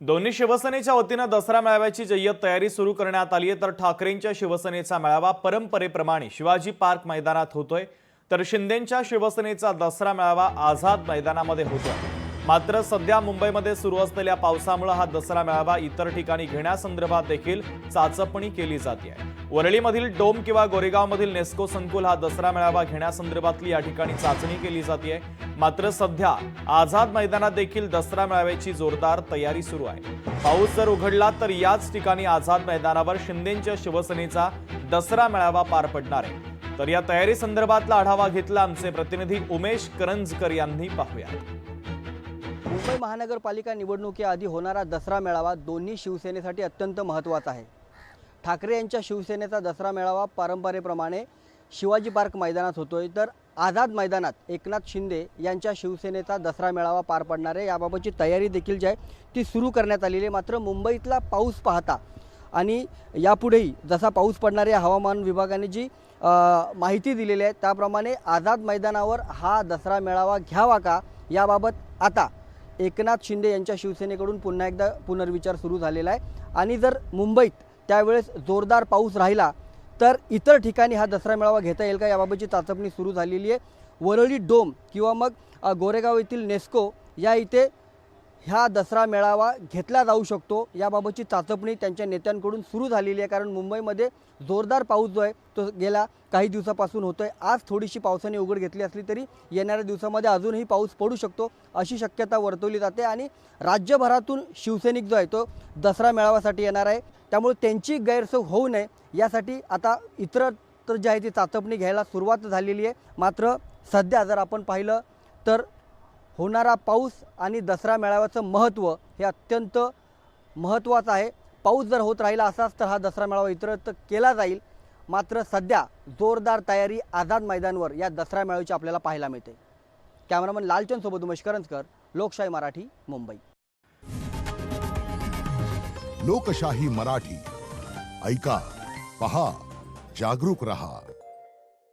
दोन्ही शिवसेनेच्या वतीनं दसरा मेळाव्याची जय्यत तयारी सुरू करण्यात आली आहे। तर ठाकरेंच्या शिवसेनेचा मेळावा परंपरेप्रमाणे शिवाजी पार्क मैदानात होतोय, तर शिंदेंच्या शिवसेनेचा दसरा मेळावा आझाद मैदानामध्ये होतोय। मात्र सध्या मुंबईमध्ये सुरू असलेल्या पावसामुळे हा दसरा मेळावा इतर ठिकाणी घेण्यासंदर्भात देखील चाचपणी केली जाते आहे। वरळीमधील डोम किंवा गोरेगावमधील नेस्को संकुल हा दसरा मेळावा घेण्यासंदर्भातली या ठिकाणी चाचणी केली जाते। मात्र सध्या आझाद मैदानात देखील दसरा मेळाव्याची जोरदार तयारी सुरू आहे। पाऊस जर उघडला तर याच ठिकाणी आझाद मैदानावर शिंदेंच्या शिवसेनेचा दसरा मेळावा पार पडणार आहे। तर या तयारी संदर्भातला आढावा घेतला आमचे प्रतिनिधी उमेश करंजकर यांनी। पाहूया। मुंबई महानगरपालिका निवडणुकीआधी होणारा दसरा मेळावा दोन्ही शिवसेनेसाठी अत्यंत महत्त्वाचा आहे। ठाकरे यांच्या शिवसेनेचा दसरा मेळावा परंपरेप्रमाणे शिवाजी पार्क मैदानात होतोय, तर आझाद मैदानात एकनाथ शिंदे यांच्या शिवसेनेचा दसरा मेळावा पार पडणार आहे। याबाबतची तयारी देखील जी आहे ती सुरू करण्यात आलेली आहे। मात्र मुंबईतला पाऊस पाहता आणि यापुढेही जसा पाऊस पडणार आहे, हवामान विभागाने जी माहिती दिलेली आहे त्याप्रमाणे आझाद मैदानावर हा दसरा मेळावा घ्यावा का याबाबत आता एकनाथ शिंदे यांच्या शिवसेनेकडून पुन्हा एकदा पुनर्विचार सुरू झालेला आहे। आणि जर मुंबईत त्यावेळेस जोरदार पाऊस राहिला तर इतर ठिकाणी हा दसरा मेळावा घेता येईल का याबाबतची चाचपणी सुरू झालेली आहे। वरळी डोम किंवा मग गोरेगाव येथील नेस्को या इथे ह्या दसरा मेळावा घेतला जाऊ शकतो याबाबतची चाचपणी त्यांच्या नेत्यांकडून सुरू झालेली आहे। कारण मुंबईमध्ये जोरदार पाऊस जो आहे तो गेल्या काही दिवसापासून होतोय। आज थोडीशी पावसाने उघड घेतली असली तरी येणाऱ्या दिवसामध्ये अजूनही पाऊस पडू शकतो अशी शक्यता वर्तवली जाते। आणि राज्यभरातून शिवसैनिक जो आहे तो दसरा मेळाव्यासाठी येणार आहे, त्यामुळे त्यांची गैरसोय होऊ नये यासाठी आता इतरत्र जी आहे ती चाचपणी घ्यायला सुरुवात झालेली आहे। मात्र सध्या जर आपण पाहिलं तर होणारा पाऊस आणि दसरा मेळाव्याचं महत्त्व हे अत्यंत महत्त्वाचं आहे। पाऊस जर होत राहिला असाच तर हा दसरा मेळावा इतरत्र केला जाईल। मात्र सध्या जोरदार तयारी आझाद मैदानावर या दसरा मेळाव्याची आपल्याला पाहायला मिळते। कॅमेरामन लालचंद सोबत उमेश करंजकर, लोकशाही मराठी, मुंबई। लोकशाही मराठी ऐका, पहा, जागरूक रहा।